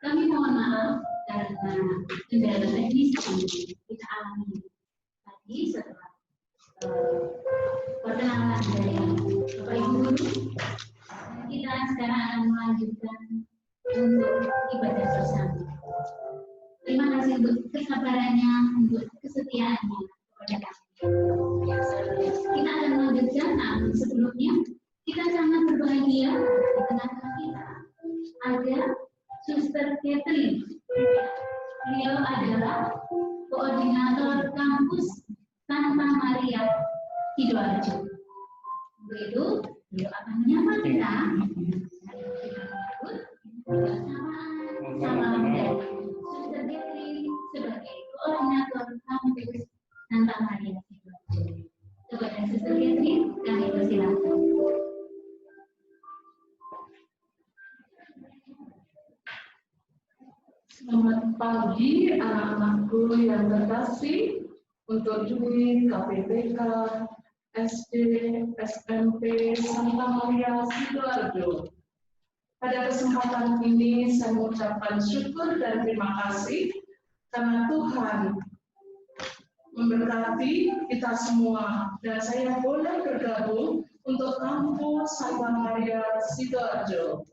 Kami mohon maaf karena kendala teknis yang kita alami tadi setelah perkenalan dari Bapak Ibu Guru. Kita sekarang akan melanjutkan untuk ibadah bersama. Terima kasih untuk kesabarannya, untuk kesetiaannya kepada kami. Kita akan melanjutkan, namun sebelumnya kita sangat berbahagia di tengah-tengah kita ada Suster Catherine. Beliau adalah koordinator kampus Santa Maria Sidoarjo. Untuk itu, beliau akan menyapa kita. Salam dari Suster Catherine sebagai koordinator kampus Santa Maria Sidoarjo. Kepada Suster Catherine, kami persilakan. Selamat pagi anak-anakku yang terkasih, untuk Dwi, KPPK, SD, SMP, Santa Maria Sidoarjo. Pada kesempatan ini saya mengucapkan syukur dan terima kasih karena Tuhan memberkati kita semua dan saya boleh bergabung untuk kampus Santa Maria Sidoarjo.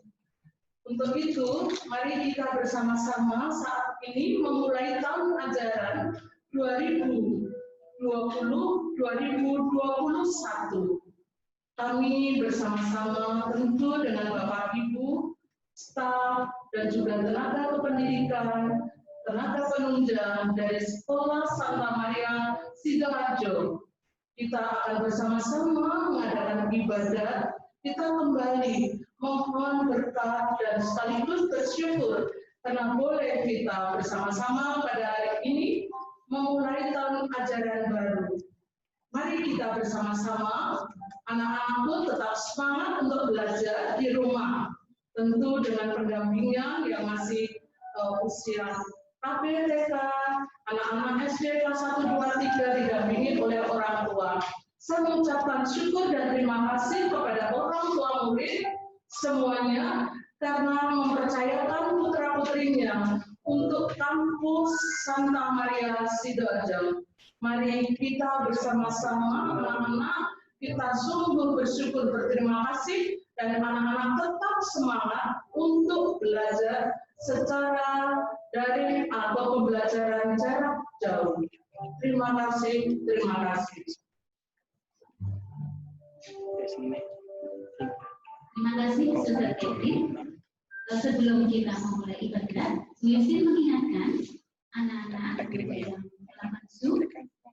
Untuk itu, mari kita bersama-sama saat ini memulai tahun ajaran 2020-2021. Kami bersama-sama tentu dengan Bapak Ibu, staf, dan juga tenaga kependidikan, tenaga penunjang dari Sekolah Santa Maria Sidoarjo. Kita akan bersama-sama mengadakan ibadah. Kita kembali mohon berkat dan sekaligus bersyukur karena boleh kita bersama-sama pada hari ini memulai tahun ajaran baru. Mari kita bersama-sama, anak-anakku tetap semangat untuk belajar di rumah, tentu dengan pendampingan yang masih usia KPTK, anak-anak SD kelas 1, 2, 3 didampingi oleh orang tua. Saya mengucapkan syukur dan terima kasih kepada orang tua murid semuanya karena mempercayakan putra-putrinya untuk kampus Santa Maria Sidoarjo. Mari kita bersama-sama anak-anak, kita sungguh bersyukur berterima kasih dan anak-anak tetap semangat untuk belajar secara daring atau pembelajaran jarak jauh. Terima kasih, terima kasih. Terima kasih, Suster Catherine. Sebelum kita memulai ibadah, Yusin mengingatkan anak-anak yang dalam Zoom,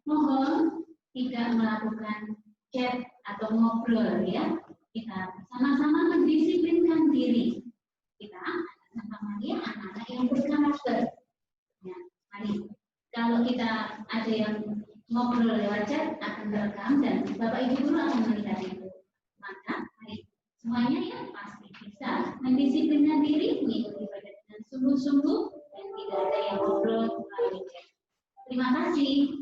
mohon tidak melakukan chat atau ngobrol ya. Kita sama-sama mendisiplinkan diri. Kita sama dia anak-anak yang berkarakter. Ya, mari. Kalau kita ada yang ngobrol lewat chat akan terekam dan Bapak Ibu Guru akan melihat itu. Maka mari semuanya ya pasti bisa mendisiplinkan diri, mengikuti ibadah dengan sungguh-sungguh dan tidak ada yang ngobrol melalui chat. Terima kasih.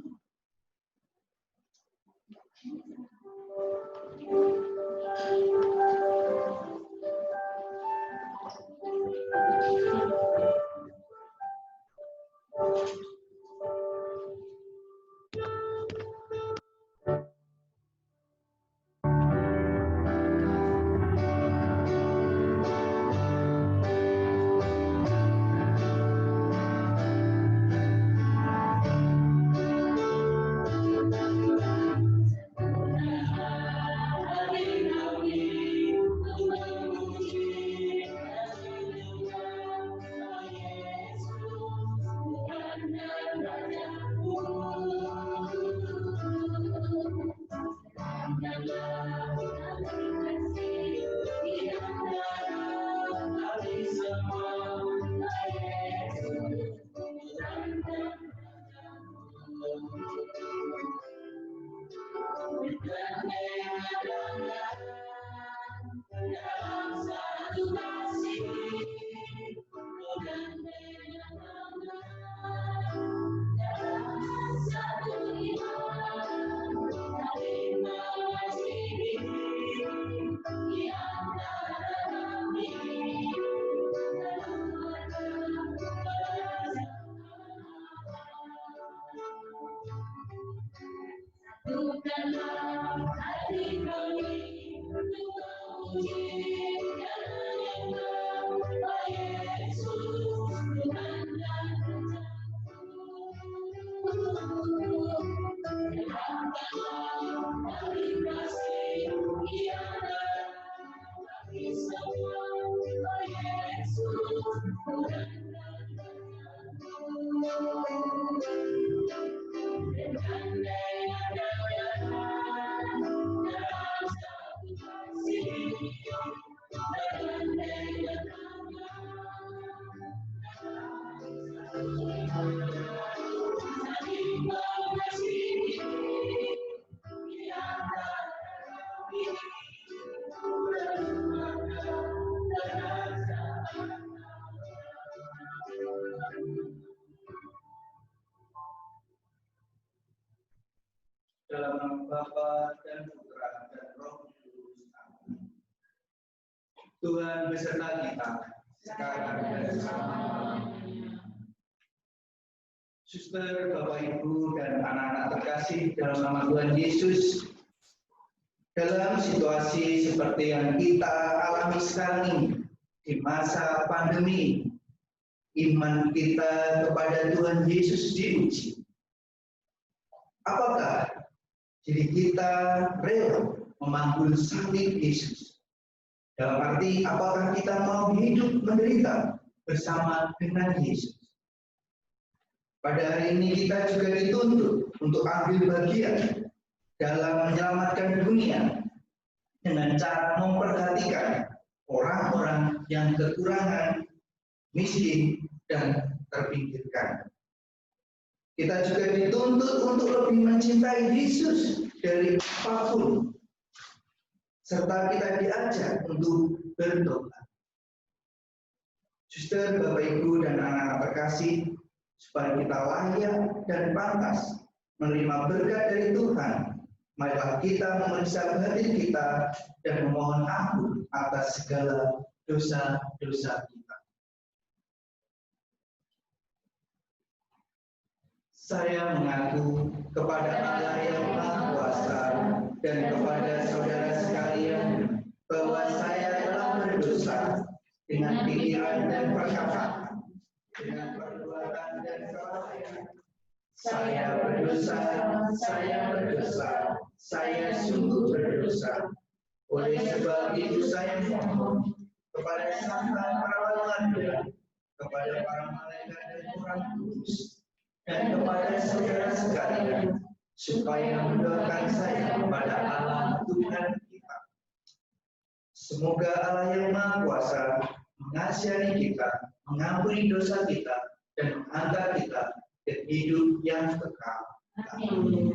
Dalam nama Bapa dan Putra dan Roh Kudus. Amin. Tuhan beserta kita sekarang dan selama-lamanya. Suster, Bapak, Ibu, dan anak-anak terkasih dalam nama Tuhan Yesus, dalam situasi seperti yang kita alami sekarang ini di masa pandemi, iman kita kepada Tuhan Yesus diuji. Apakah diri kita rela memanggul salib Yesus? Dalam arti, apakah kita mau hidup menderita bersama dengan Yesus? Pada hari ini kita juga dituntut untuk ambil bagian dalam menyelamatkan dunia dengan cara memperhatikan orang-orang yang kekurangan, miskin, dan terpinggirkan. Kita juga dituntut untuk lebih mencintai Yesus dari apapun, serta kita diajak untuk bertobat. Suster, Bapak, Ibu, dan anak-anak terkasih, supaya kita layak dan pantas menerima berkat dari Tuhan, marilah kita memeriksa hati kita dan memohon ampun atas segala dosa-dosa kita. Saya mengaku kepada Allah yang Maha Kuasa dan kepada saudara sekalian bahwa saya telah berdosa dengan pikiran dan perkataan, dengan perbuatan dan kelalaian. Saya berdosa, saya sungguh berdosa. Oleh sebab itu saya mohon kepada Sang Pahlawan, kepada para malaikat dan orang kudus, dan kepada saudara sekalian, supaya mendoakan saya kepada Allah Tuhan kita. Semoga Allah yang Maha Kuasa mengasihani kita, mengampuni dosa kita, dan menghantar kita ke hidup yang kekal. Amin.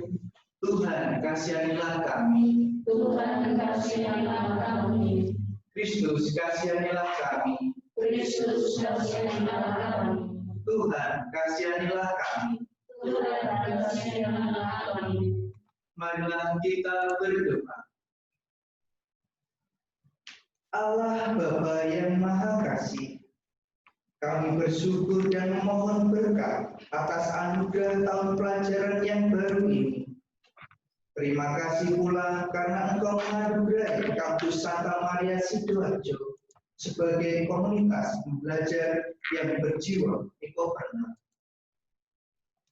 Tuhan, kasihanilah kami. Tuhan, kasihanilah kami. Kristus, kasihanilah kami. Kristus, kasihanilah kami. Tuhan, kasihanilah kami. Tuhan, kasihanilah kami. Marilah kita berdoa. Allah Bapa yang Maha Kasih, kami bersyukur dan memohon berkat atas anugerah tahun pelajaran yang baru ini. Terima kasih pula karena Engkau menganugerahi Kampus Santa Maria Sidoarjo sebagai komunitas belajar yang berjiwa ekopreneur.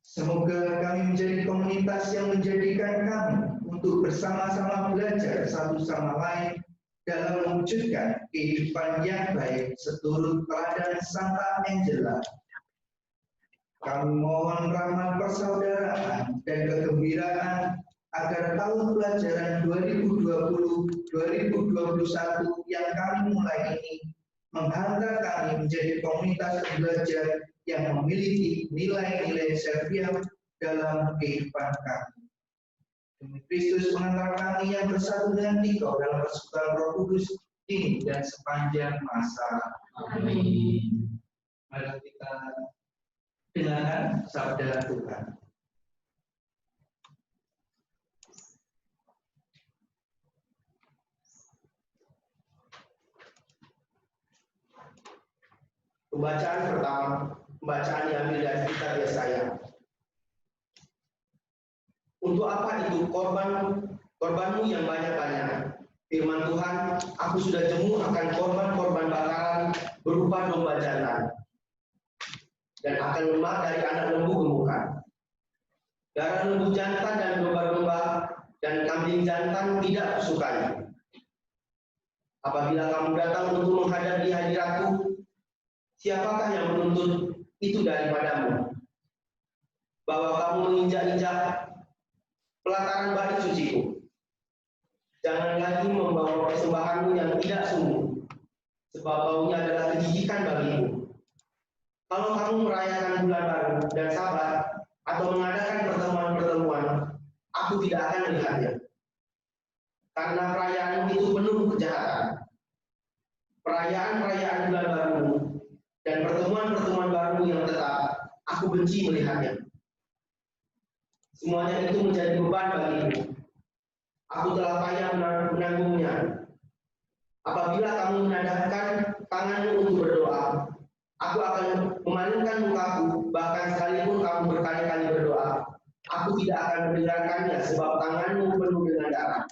Semoga kami menjadi komunitas yang menjadikan kami untuk bersama-sama belajar satu sama lain dalam mewujudkan kehidupan yang baik seturut teladan Santa Angela. Kami mohon rahmat persaudaraan dan kegembiraan agar tahun pelajaran 2020-2021 yang kami mulai ini menghantar kami menjadi komunitas belajar yang memiliki nilai-nilai servial dalam kehidupan kami. Demi Kristus mengantar kami yang bersatu dengan Engkau dalam persekutuan Roh Kudus ini dan sepanjang masa. Amin. Mari kita dengarkan sabda Tuhan. Pembacaan pertama, pembacaan diambil dari kitab Yesaya. Untuk apa itu korbanmu yang banyak-banyak? Firman Tuhan, aku sudah jemu akan korban-korban bakaran berupa domba jantan dan akan lemak dari anak lembu gemukan. Darah lembu jantan dan domba-domba dan kambing jantan tidak kusukai. Apabila kamu datang untuk menghadap di hadiratku, siapakah yang menuntut itu daripadamu? Bahwa kamu menginjak-injak pelataran bait suciku. Jangan lagi membawa persembahanmu yang tidak sungguh, sebab baunya adalah kejijikan bagiku. Kalau kamu merayakan bulan baru dan Sabat atau mengadakan pertemuan-pertemuan, aku tidak akan melihatnya. Karena perayaan itu penuh kejahatan. Perayaan-perayaan bulan baru dan pertemuan-pertemuan baru yang tetap, aku benci melihatnya. Semuanya itu menjadi beban bagiku. Aku telah payah menanggungnya. Apabila kamu menadahkan tanganmu untuk berdoa, aku akan memalingkan mukaku, bahkan sekalipun kamu berkali-kali berdoa, aku tidak akan mendengarkannya sebab tanganmu penuh dengan darah.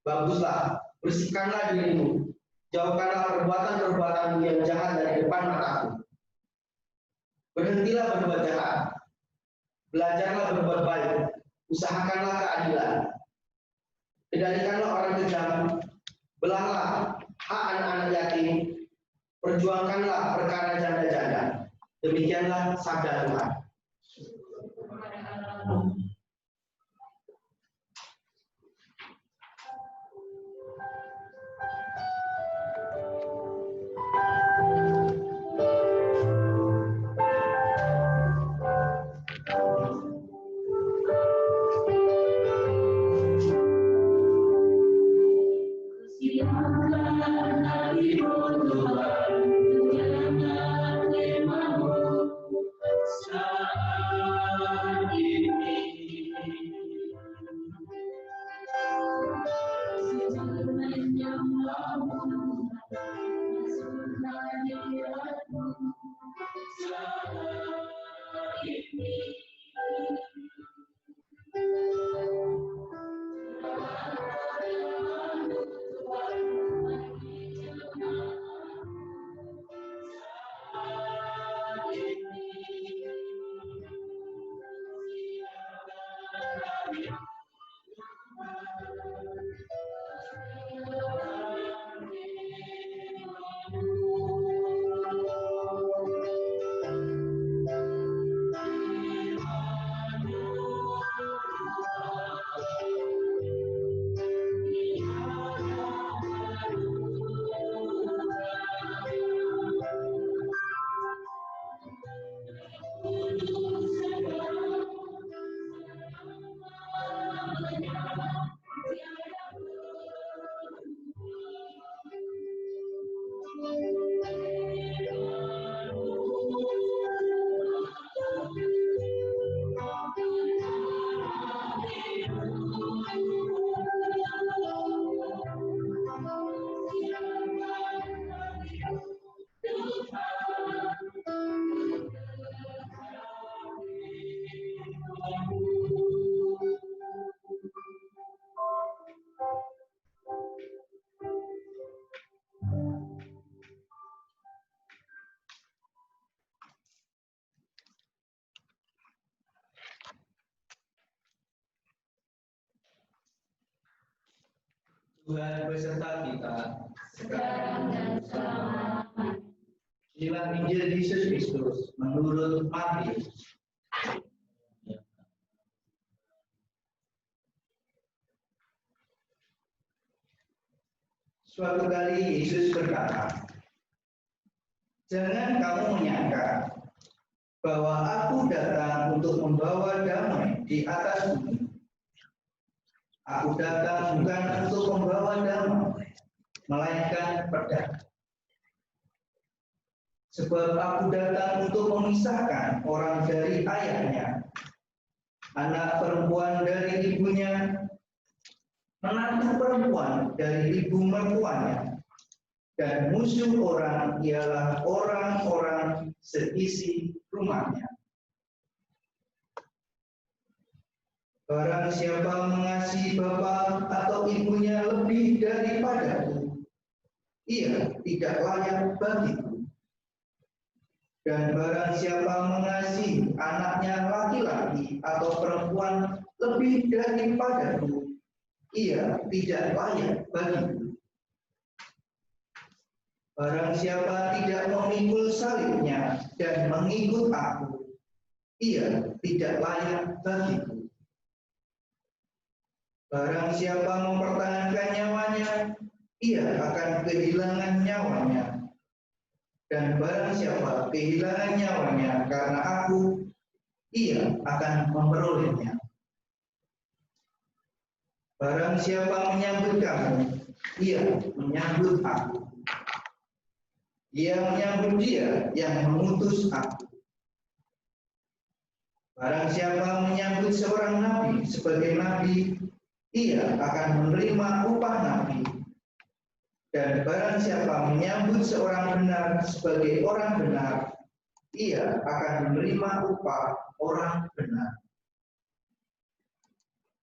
Baguslah, bersihkanlah dirimu, jauhkanlah perbuatan-perbuatanmu yang jahat dari depan mataku. Berhentilah berbuat jahat, belajarlah berbuat baik, usahakanlah keadilan. Kendalikanlah orang kejam, belahlah hak anak-anak yatim, perjuangkanlah perkara janda-janda. Demikianlah sabda Tuhan. Tuhan beserta kita sekarang dan selama-lamanya. Inilah Injil Yesus Kristus menurut Matius. Suatu kali Yesus berkata, "Jangan kamu menyangka bahwa aku datang untuk membawa damai di atas bumi. Aku datang bukan untuk membawa damai, melainkan pedang. Sebab aku datang untuk memisahkan orang dari ayahnya, anak perempuan dari ibunya, menantu perempuan dari ibu mertuanya, dan musuh orang ialah orang-orang seisi rumahnya." Barang siapa mengasihi bapa atau ibunya lebih daripadaku, ia tidak layak bagiku. Dan barang siapa mengasihi anaknya laki-laki atau perempuan lebih daripadaku, ia tidak layak bagiku. Barang siapa tidak memikul salibnya dan mengikut aku, ia tidak layak bagiku. Barang siapa mempertahankan nyawanya, ia akan kehilangan nyawanya. Dan barang siapa kehilangan nyawanya karena aku, ia akan memperolehnya. Barang siapa menyambut kamu, ia menyambut aku. Ia menyambut dia yang mengutus aku. Barang siapa menyambut seorang nabi sebagai nabi, ia akan menerima upah nabi. Dan barang siapa menyambut seorang benar sebagai orang benar, ia akan menerima upah orang benar.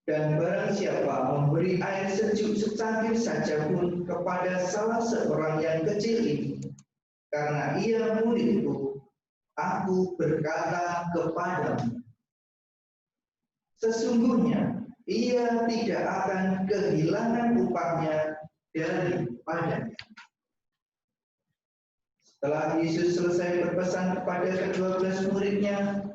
Dan barang siapa memberi air sejuk secangkir saja pun kepada salah seorang yang kecil ini, karena ia muridku, aku berkata kepadamu, sesungguhnya ia tidak akan kehilangan upahnya daripadanya. Setelah Yesus selesai berpesan kepada ke-12 muridnya,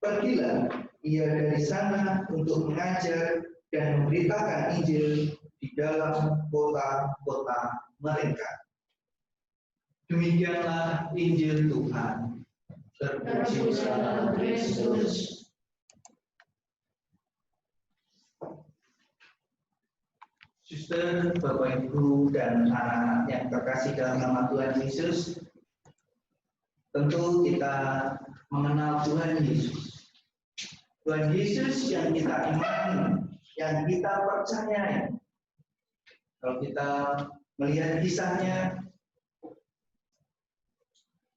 pergilah ia dari sana untuk mengajar dan memberitakan Injil di dalam kota-kota mereka. Demikianlah Injil Tuhan. Terpujilah Kristus. Suster, Bapak Ibu, dan anak-anak yang terkasih dalam nama Tuhan Yesus, tentu kita mengenal Tuhan Yesus. Tuhan Yesus yang kita imani, yang kita percayai. Kalau kita melihat kisahnya,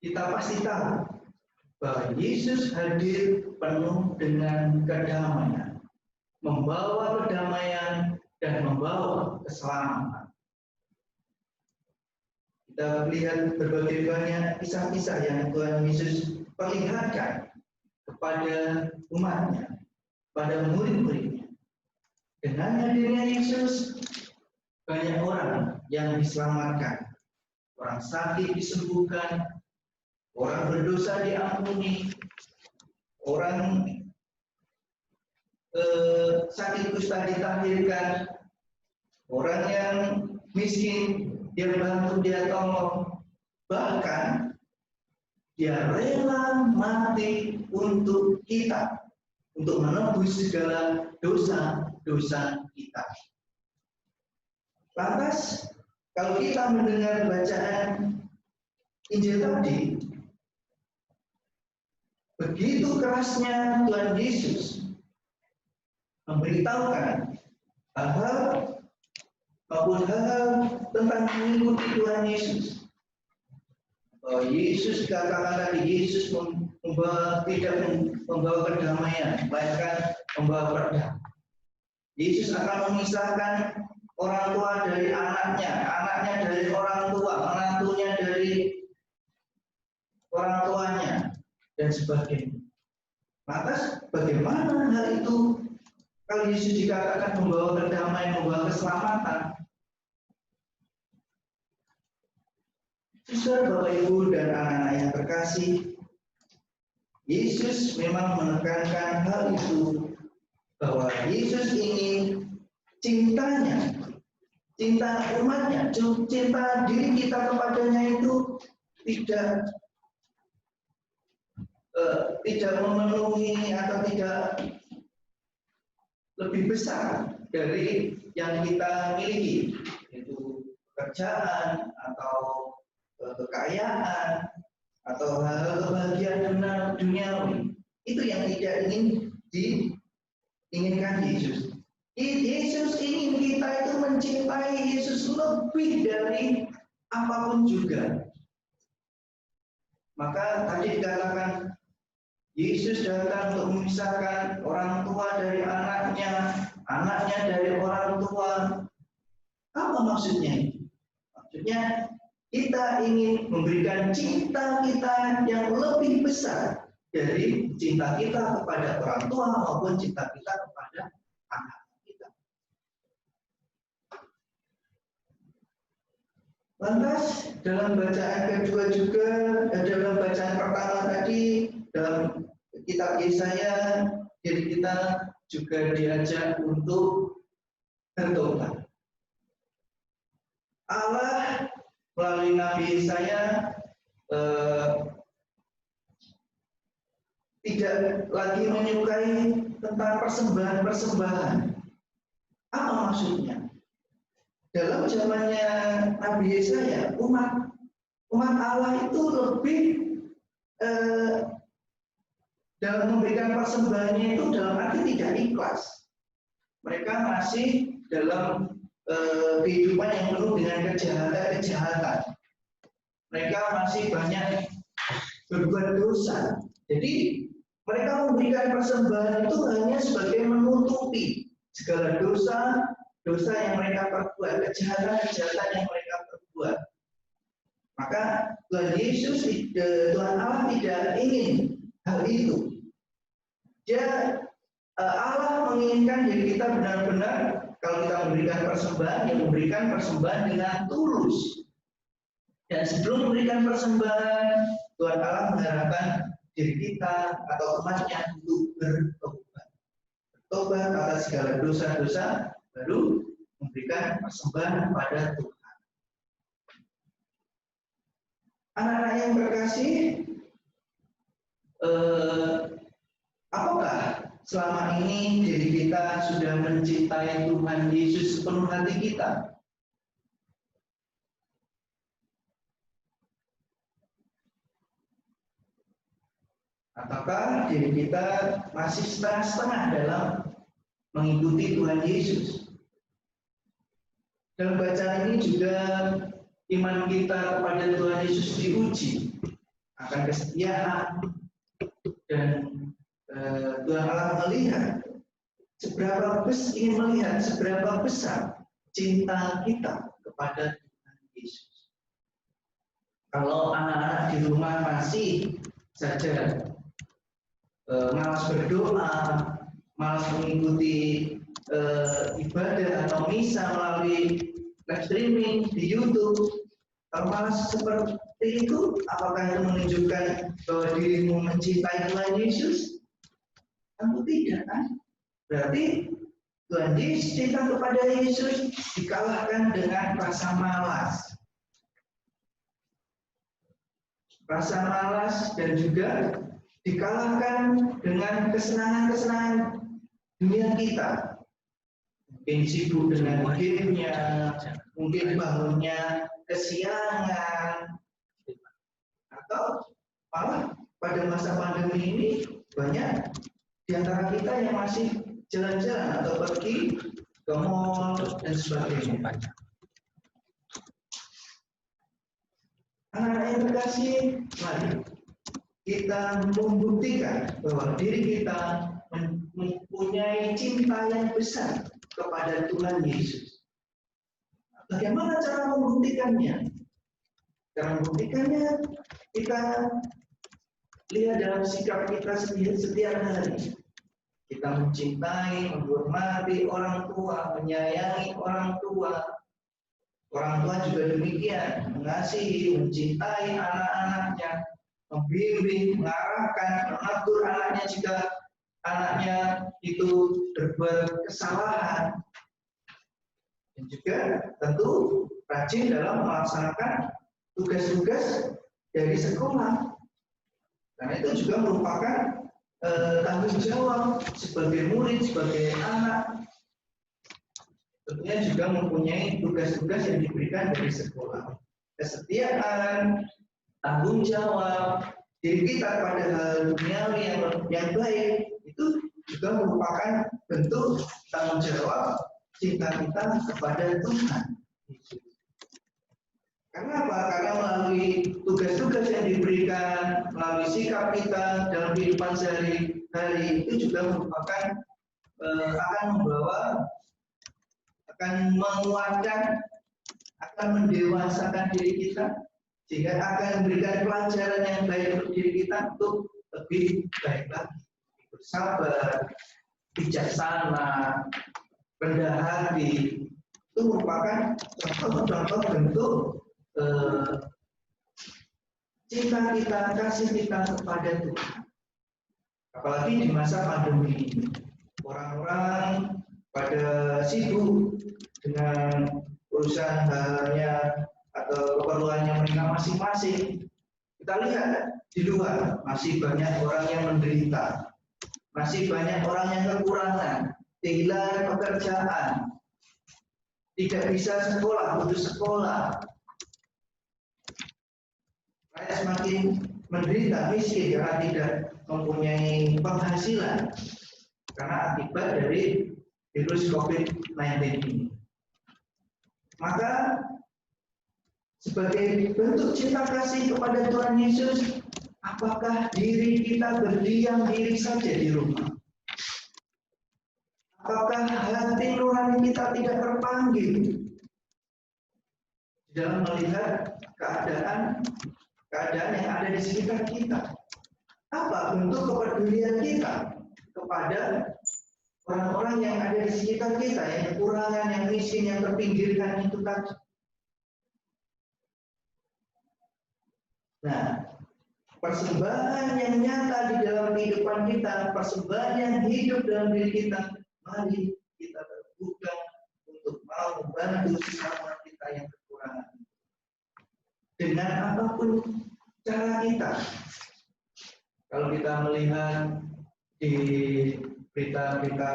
kita pasti tahu bahwa Yesus hadir penuh dengan kedamaian, membawa kedamaian dan membawa keselamatan. Kita melihat berbagai banyak kisah-kisah yang Tuhan Yesus perlihatkan kepada umatnya, pada murid-muridnya. Dengan hadirnya Yesus, banyak orang yang diselamatkan, orang sakit disembuhkan, orang berdosa diampuni, orang sakit kusta ditahirkan, orang yang miskin dia bantu, dia tolong, bahkan dia rela mati untuk kita, untuk menebus segala dosa-dosa kita. Lantas, kalau kita mendengar bacaan Injil tadi, begitu kerasnya Tuhan Yesus memberitahukan hal-hal maupun hal-hal tentang mengikuti Tuhan Yesus. Bahwa Yesus dikatakan tadi, Yesus tidak membawa kedamaian, melainkan membawa pedang. Yesus akan memisahkan orang tua dari anaknya, anaknya dari orang tua, menantunya dari orang tuanya, dan sebagainya. Lantas bagaimana hal itu? Kalau Yesus dikatakan membawa kedamaian, membawa keselamatan, Saudara, Bapak Ibu, dan anak-anak yang terkasih, Yesus memang menekankan hal itu, bahwa Yesus ini cintanya, cinta umatnya, cinta diri kita kepadanya itu tidak memenuhi atau tidak lebih besar dari yang kita miliki, yaitu pekerjaan atau kekayaan atau hal-hal kebahagiaan duniawi. Itu yang tidak diinginkan Yesus. Yesus ingin kita itu mencintai Yesus lebih dari apapun juga. Maka tadi dikatakan Yesus datang untuk memisahkan orang tua dari anaknya, anaknya dari orang tua. Apa maksudnya? Maksudnya kita ingin memberikan cinta kita yang lebih besar dari cinta kita kepada orang tua maupun cinta kita kepada anak kita. Lantas dalam bacaan kedua juga, dalam bacaan pertama tadi, dalam kitab Yesaya, jadi kita juga diajak untuk bertobat. Allah melalui Nabi Yesaya tidak lagi menyukai tentang persembahan-persembahan. Apa maksudnya? Dalam zamannya Nabi Yesaya, umat Allah itu lebih dalam memberikan persembahannya itu dalam arti tidak ikhlas. Mereka masih dalam kehidupan yang penuh dengan kejahatan. Mereka masih banyak berbuat dosa. Jadi mereka memberikan persembahan itu hanya sebagai menutupi segala dosa yang mereka perbuat, kejahatan yang mereka perbuat. Maka Tuhan Yesus, Tuhan Allah tidak ingin hal itu. Allah menginginkan diri kita benar-benar, kalau kita memberikan persembahan, ya memberikan persembahan dengan tulus. Dan sebelum memberikan persembahan, Tuhan Allah mengharapkan diri kita atau umatnya untuk bertobat. Bertobat atas segala dosa-dosa, baru memberikan persembahan pada Tuhan. Anak-anak yang terkasih, apakah selama ini diri kita sudah mencintai Tuhan Yesus sepenuh hati kita? Ataukah diri kita masih setengah-setengah dalam mengikuti Tuhan Yesus? Dalam bacaan ini juga iman kita kepada Tuhan Yesus diuji akan kesetiaan, dan Tuhan Allah melihat seberapa besar cinta kita kepada Tuhan Yesus. Kalau anak-anak di rumah masih saja malas berdoa, malas mengikuti ibadah atau misa melalui live streaming di YouTube, kalau malas seperti itu, apakah itu menunjukkan bahwa dirimu mencintai Tuhan Yesus? Tentu tidak, kan? Berarti Tuhan Yesus, cinta kepada Yesus dikalahkan dengan rasa malas. Rasa malas dan juga dikalahkan dengan kesenangan-kesenangan dunia kita. Mungkin sibuk dengan game-nya, mungkin bangunnya kesiangan, atau malah pada masa pandemi ini banyak di antara kita yang masih jalan-jalan atau pergi ke mall dan sebagainya. Anak-anak yang terkasih, mari kita membuktikan bahwa diri kita mempunyai cinta yang besar kepada Tuhan Yesus. Bagaimana cara membuktikannya? Cara membuktikannya kita lihat dalam sikap kita setiap hari. Kita mencintai, menghormati orang tua, menyayangi orang tua. Orang tua juga demikian, mengasihi, mencintai anak-anaknya, membimbing, mengarahkan, menegur anaknya jika anaknya itu berbuat kesalahan. Dan juga tentu rajin dalam melaksanakan tugas-tugas dari sekolah. Karena itu juga merupakan tanggung jawab sebagai murid, sebagai anak. Tentunya juga mempunyai tugas-tugas yang diberikan dari sekolah. Kesetiaan, tanggung jawab, diri kita pada hal duniawi yang baik, itu juga merupakan bentuk tanggung jawab cinta kita kepada Tuhan. Karena apa? Karena melalui tugas-tugas yang diberikan, melalui sikap kita dalam kehidupan sehari-hari itu juga merupakan akan membawa, akan menguatkan, akan mendewasakan diri kita, sehingga akan memberikan pelajaran yang baik untuk diri kita untuk lebih baik lagi, bersabar, bijaksana, rendah hati. Itu merupakan contoh-contoh bentuk cinta kita, kasih kita kepada Tuhan. Apalagi di masa pandemi ini, orang-orang pada sibuk dengan urusan halnya atau keperluannya mereka masing-masing. Kita lihat di luar masih banyak orang yang menderita, masih banyak orang yang kekurangan, kehilangan pekerjaan, tidak bisa sekolah, putus sekolah. Rakyat semakin menderita, miskin karena tidak mempunyai penghasilan karena akibat dari virus COVID-19 ini. Maka sebagai bentuk cinta kasih kepada Tuhan Yesus, apakah diri kita berdiam diri saja di rumah? Apakah hati nurani kita tidak terpanggil dalam melihat keadaan yang ada di sekitar kita? Apa bentuk kepedulian kita kepada orang-orang yang ada di sekitar kita, yang kekurangan, yang miskin, yang terpinggirkan itu tadi? Nah, persembahan yang nyata di dalam kehidupan kita, persembahan yang hidup dalam diri kita, mari kita terbuka untuk mau membantu sesama kita yang kekurangan. Dengan apapun cara kita. Kalau kita melihat di berita-berita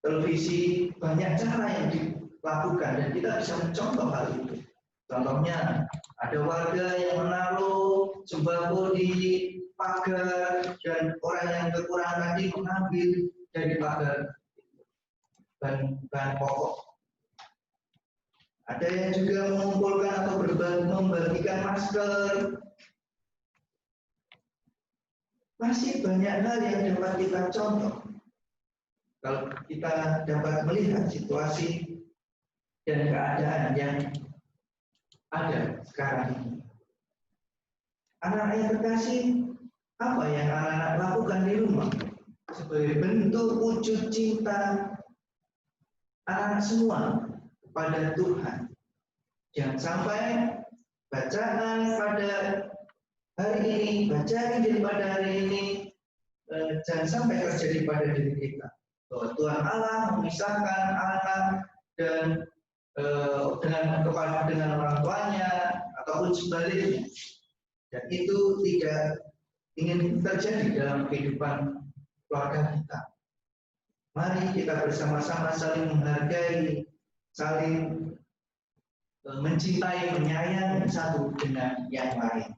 televisi, banyak cara yang dilakukan dan kita bisa mencontoh hal itu. Contohnya, ada warga yang menaruh sembako di pagar dan orang yang kekurangan tadi mengambil dari pagar bahan pokok. Ada yang juga mengumpulkan atau membagikan masker. Masih banyak hal yang dapat kita contoh. Kalau kita dapat melihat situasi dan keadaan yang ada sekarang ini. Anak-anak yang terkasih, apa yang anak-anak lakukan di rumah sebagai bentuk wujud cinta anak-anak semua kepada Tuhan? Jangan sampai bacaan pada hari ini, bacaan Injil pada hari ini, jangan sampai terjadi pada diri kita. Bahwa Tuhan Allah memisahkan anak dan dengan orang tuanya ataupun sebaliknya, dan itu tidak ingin terjadi dalam kehidupan keluarga kita. Mari kita bersama-sama saling menghargai, saling mencintai, menyayangi satu dengan yang lain.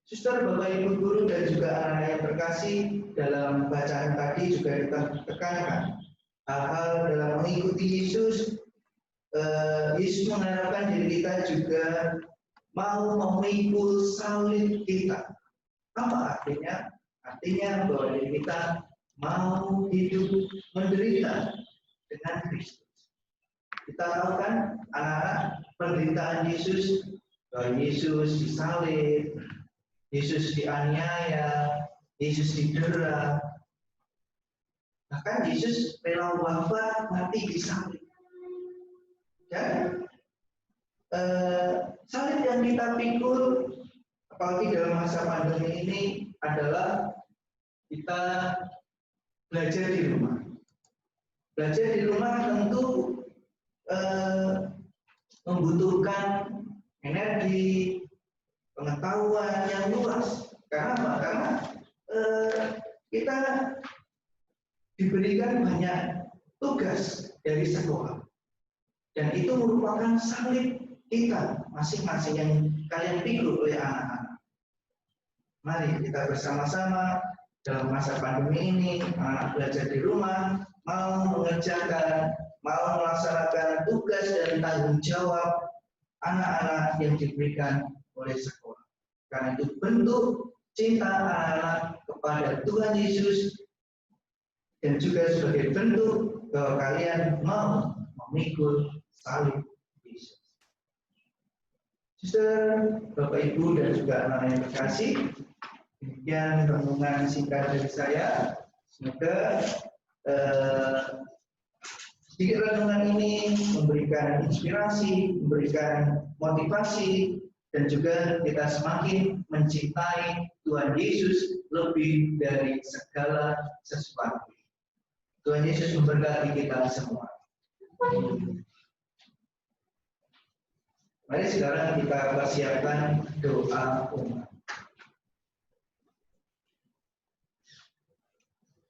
Suster, Bapak, Ibu guru dan juga anak-anak yang terkasih, dalam bacaan tadi juga kita tekankan hal-hal dalam mengikuti Yesus. Yesus mengharapkan diri kita juga mau memikul salib kita. Apa artinya? Artinya bahwa diri kita mau hidup menderita dengan Kristus. Kita tahu kan anak-anak penderitaan Yesus, bahwa Yesus disalib, Yesus dianiaya, Yesus didera. Bahkan Yesus rela wafat mati di salib. Dan salib yang kita pikul, apalagi dalam masa pandemi ini, adalah kita belajar di rumah. Belajar di rumah tentu membutuhkan energi, pengetahuan yang luas. Karena apa? Karena kita diberikan banyak tugas dari sekolah, dan itu merupakan salib kita masing-masing yang kalian pikul oleh anak-anak. Mari kita bersama-sama dalam masa pandemi ini, anak belajar di rumah, mau mengerjakan, mau melaksanakan tugas dan tanggung jawab anak-anak yang diberikan oleh sekolah. Karena itu bentuk cinta anak-anak kepada Tuhan Yesus dan juga sebagai bentuk bahwa kalian mau memikul salib Yesus. Suster, Bapak Ibu dan juga anak-anak yang terkasih, demikian renungan singkat dari saya. Semoga sedikit renungan ini memberikan inspirasi, memberikan motivasi, dan juga kita semakin mencintai Tuhan Yesus lebih dari segala sesuatu. Tuhan Yesus memberkati kita semua. Mari sekarang kita persiapkan doa umat.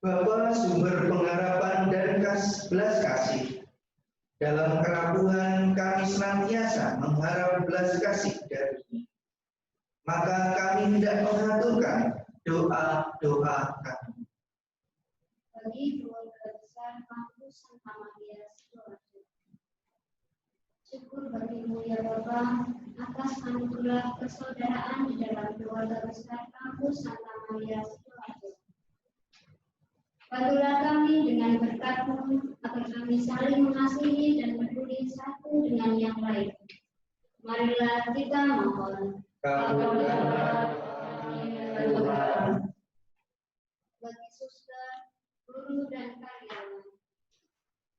Bapa sumber pengharapan dan belas kasih, dalam kerapuhan kami senantiasa mengharap belas kasih dari-Mu. Maka kami hendak mengaturkan doa-doa kami. Bagi keluarga besar kampus Santa Maria Sidoarjo. Syukur bagimu ya Bapa atas anugerah persaudaraan di dalam keluarga besar kampus Santa Maria Sidoarjo. Bantulah kami dengan berkat-Mu agar kami saling mengasihi dan peduli satu dengan yang lain. Marilah kita mohon. Kabulkanlah Tuhan. Bagi suster, guru dan karyawan.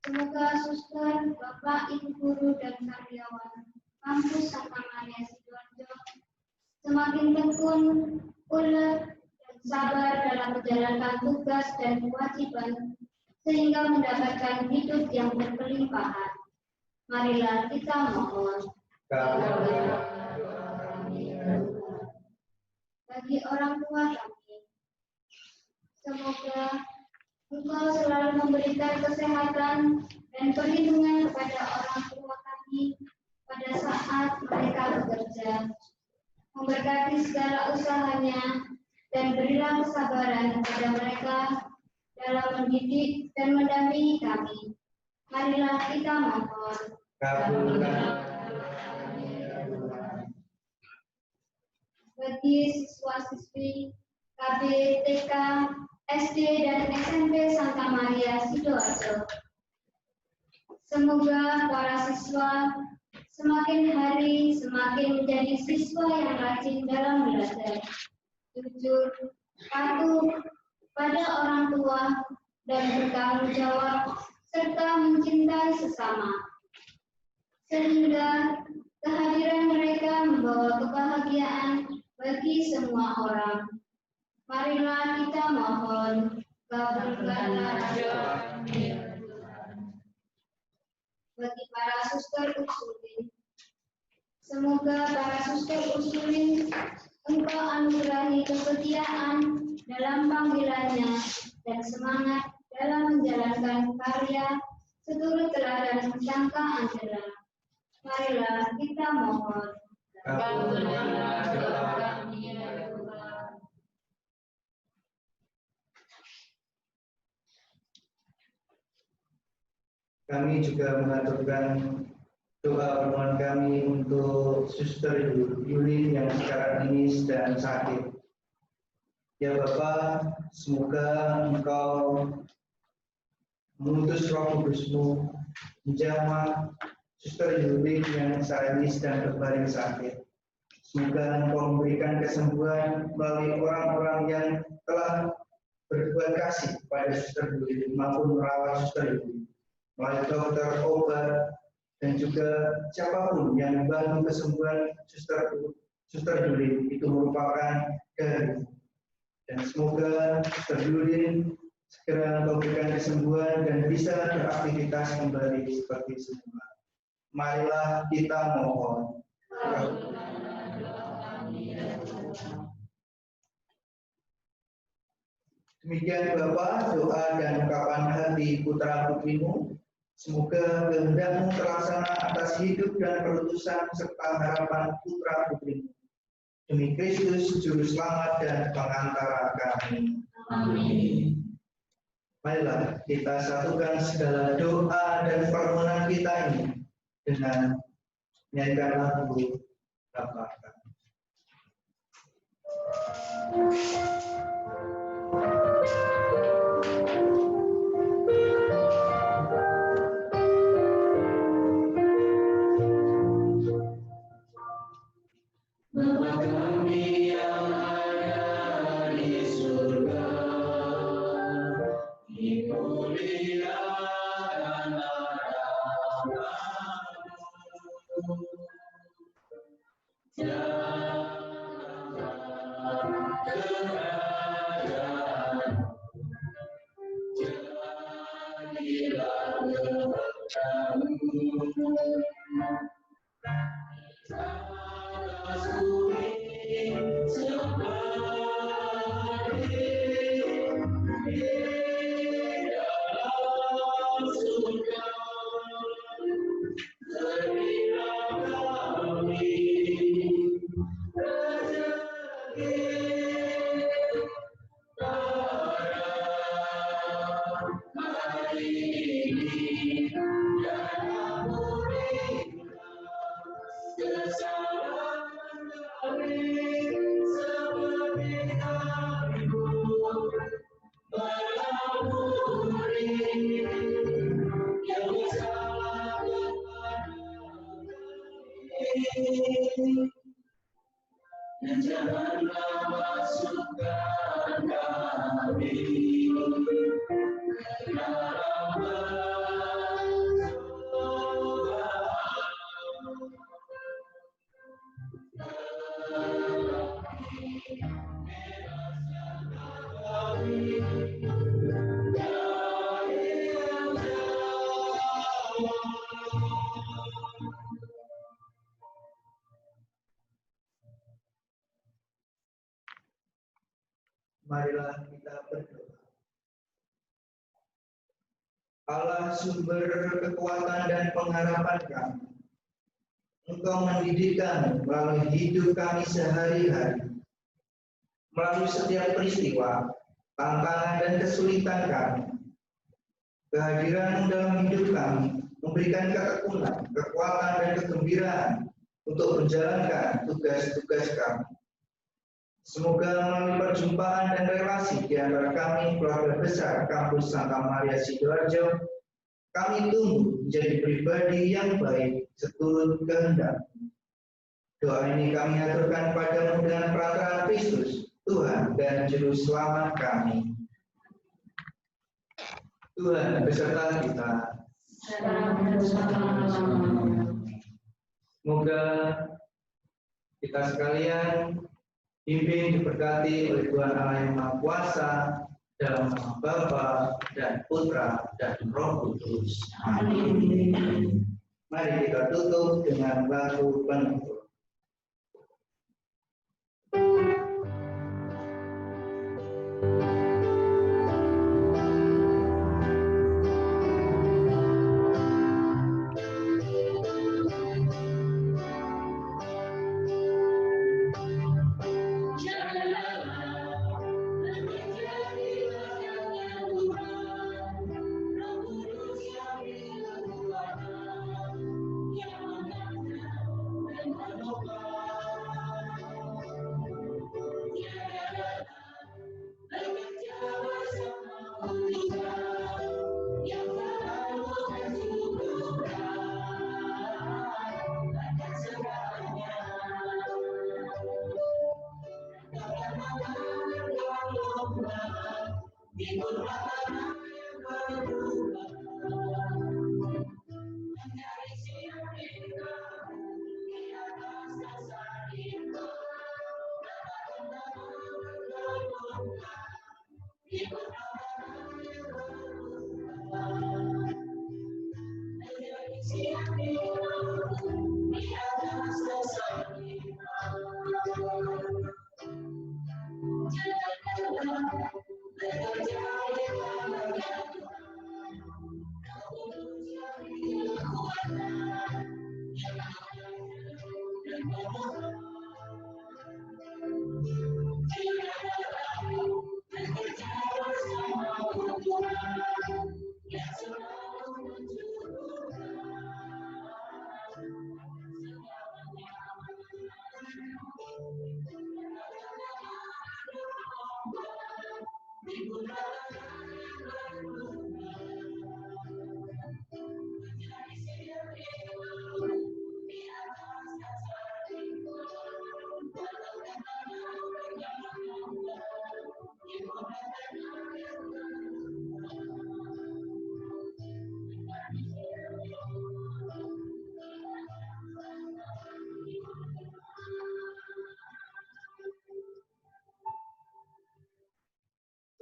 Semoga suster, Bapak, Ibu guru dan karyawan kampus Santa Maria Sidoarjo semakin tekun, ulet, sabar dalam menjalankan tugas dan kewajiban sehingga mendapatkan hidup yang berkelimpahan. Marilah kita mohon. Bagi orang tua kami, semoga Engkau selalu memberikan kesehatan dan perlindungan kepada orang tua kami pada saat mereka bekerja, memberkati segala usahanya, dan berilah kesabaran kepada mereka dalam mendidik dan mendampingi kami. Marilah kita mohon. Bagi siswa-siswi KB, TK, SD, dan SMP Santa Maria Sidoarjo, semoga para siswa semakin hari semakin menjadi siswa yang rajin dalam belajar, jujur, patuh pada orang tua, dan bertanggung jawab, serta mencintai sesama. Sehingga kehadiran mereka membawa kebahagiaan bagi semua orang. Marilah kita mohon. Kabulkanlah doa. Bagi para suster Ursulin, semoga para suster Ursulin Engkau anugerahi kesetiaan dalam panggilannya dan semangat dalam menjalankan karya seturut teladan Santa Angela. Marilah kita mohon. Kabulkanlah doa kami ya Tuhan. Kami juga mengaturkan doa permohonan kami untuk Suster Yulin yang sekarang ini sedang sakit. Ya Bapa, semoga Engkau mengutus Roh Kudus-Mu menjamah Suster Yulin yang saat ini sedang berbaring sakit. Semoga Engkau memberikan kesembuhan melalui orang-orang yang telah berbuat kasih kepada Suster Yulin maupun merawat Suster Yulin, melalui dokter, obat, dan juga siapapun yang membantu kesembuhan Suster Yulin itu merupakan dari. Dan semoga Suster Yulin segera memberikan kesembuhan dan bisa beraktivitas kembali seperti semula. Marilah kita mohon. Demikian Bapa, doa dan ungkapan hati putra putrimu. Semoga kehendak-Mu terlaksana atas hidup dan perutusan serta harapan putra putrimu. Demi Kristus, Juru Selamat dan Pengantara kami. Amin. Marilah kita satukan segala doa dan permohonan kita ini dengan menyanyikan lagu Bapa Kami. Bapa kami yang ada di surga, dimuliakan namamu. Datanglah kerajaanmu, jadilah kehendakmu. Atas bumi seperti di dalam surga. Berilah kami rezeki pada hari ini, dan ampunilah kesalahan kami seperti kami mengampuni yang bersalah kepada kami. Dan janganlah masukkan kami ke dalam Marilah kita berdoa. Allah sumber kekuatan dan pengharapan kami, Engkau mendidikkan melalui hidup kami sehari-hari, melalui setiap peristiwa, tantangan dan kesulitan kami. Kehadiran dalam hidup kami memberikan ketekunan, kekuatan dan kegembiraan untuk menjalankan tugas-tugas kami. Semoga melalui perjumpaan dan relasi di antara kami, keluarga besar Kampus Santa Maria Sidoarjo, kami tumbuh menjadi pribadi yang baik seturut kehendak. Doa ini kami aturkan padamu dengan perantaraan Kristus, Tuhan dan Juru Selamat kami. Tuhan beserta kita. Semoga kita sekalian dibimbing diberkati oleh Tuhan Allah yang Maha Kuasa dalam nama Bapa dan Putra dan Roh Kudus. Amin. Mari kita tutup dengan lagu penutup.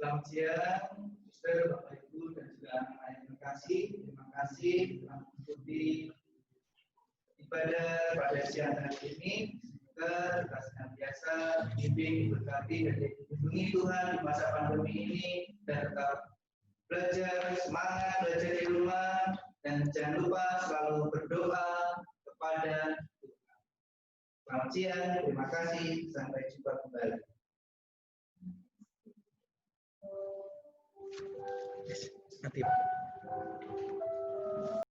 Selamat siang, Mister, Bapak Ibu, dan juga anak-anak yang terkasih. Terima kasih telah mengikuti ibadah pada siang hari ini. Semoga kita senantiasa dibimbing, diberkati, dan dilindungi Tuhan di masa pandemi ini, dan tetap belajar, semangat belajar di rumah, dan jangan lupa selalu berdoa kepada Tuhan. Selamat siang, terima kasih, sampai jumpa kembali. Nanti.